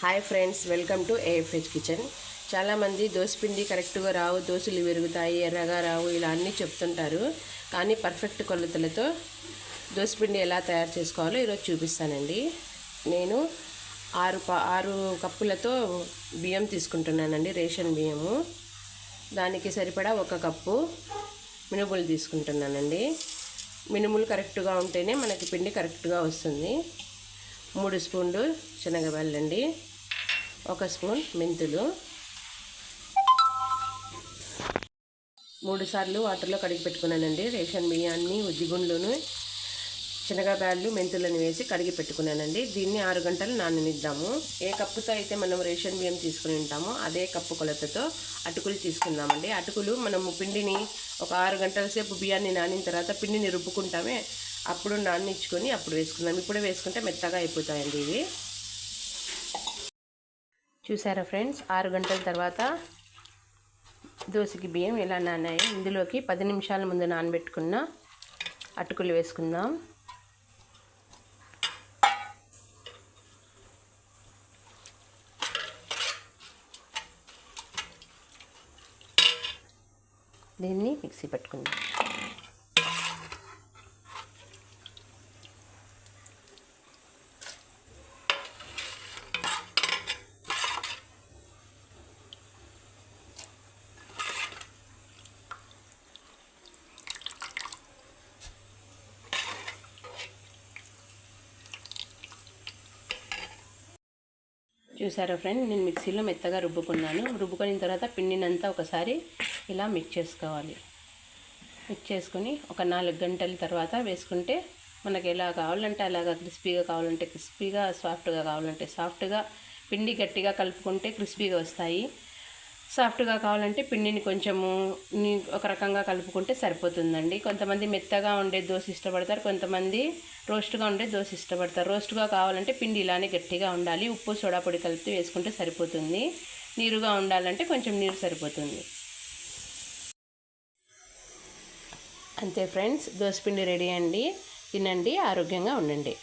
Hi friends, welcome to AFH kitchen. చాలామంది దోసపిండి కరెక్ట్గా రావు, దోశలు విరుగుతాయి, ఎర్రగా రావు, ఇలా అన్నీ చెప్తుంటారు. కానీ పర్ఫెక్ట్ కొలతలతో దోసపిండి ఎలా తయారు చేసుకోవాలో ఈరోజు చూపిస్తానండి. నేను 6 కప్పులతో బియ్యం తీసుకుంటున్నానండి, రేషన్ బియ్యము. దానికి సరిపడా 1 కప్పు మినుములు తీసుకుంటున్నానండి. మినుములు కరెక్ట్గా ఉంటేనే మనకి పిండి కరెక్ట్గా వస్తుంది. 3 స్పూన్లు శనగబెల్లండి, 1 స్పూన్ మెంతులు, 3 సార్లు వాటర్లో కడిగి పెట్టుకున్నానండి. రేషన్ బియ్యాన్ని, ఉద్దిగుండ్లను, శనగబ్యాళ్ళు, మెంతులను వేసి కడిగి పెట్టుకున్నానండి. దీన్ని 6 గంటలు నాననిద్దాము. ఏ కప్పుతో అయితే మనం రేషన్ బియ్యం తీసుకుని ఉంటామో అదే కప్పు కొలతతో అటుకులు తీసుకుందామండి. అటుకులు మనము పిండిని ఒక 6 గంటల సేపు బియ్యాన్ని నానిన తర్వాత పిండిని రుబ్బుకుంటామే, అప్పుడు నానించుకొని అప్పుడు వేసుకుందాం. ఇప్పుడే వేసుకుంటే మెత్తగా అయిపోతాయండి ఇవి. చూసారా ఫ్రెండ్స్, 6 గంటల తర్వాత దోశకి బియ్యం ఎలా నానాయి. ఇందులోకి 10 నిమిషాల ముందు నానబెట్టుకున్న అటుకులు వేసుకుందాం. దీన్ని మిక్సీ పెట్టుకుందాం. చూసారా ఫ్రెండ్, నేను మిక్సీలో మెత్తగా రుబ్బుకున్నాను. రుబ్బుకున్న తర్వాత పిండినంతా ఒకసారి ఇలా మిక్స్ చేసుకోవాలి. మిక్స్ చేసుకొని ఒక 4 గంటల తర్వాత వేసుకుంటే మనకి ఎలా కావాలంటే అలాగా, క్రిస్పీగా కావాలంటే క్రిస్పీగా, సాఫ్ట్గా కావాలంటే సాఫ్ట్గా, పిండి గట్టిగా కలుపుకుంటే క్రిస్పీగా వస్తాయి. సాఫ్ట్గా కావాలంటే పిండిని కొంచెము ఒక రకంగా కలుపుకుంటే సరిపోతుందండి. కొంతమంది మెత్తగా ఉండే దోశ ఇష్టపడతారు, కొంతమంది రోస్ట్గా ఉండే దోశ ఇష్టపడతారు. రోస్ట్గా కావాలంటే పిండి ఇలానే గట్టిగా ఉండాలి. ఉప్పు, సోడా పొడి కలిపి వేసుకుంటే సరిపోతుంది. నీరుగా ఉండాలంటే కొంచెం నీరు సరిపోతుంది. అంతే ఫ్రెండ్స్, దోశపిండి రెడీ అండి. తినండి, ఆరోగ్యంగా ఉండండి.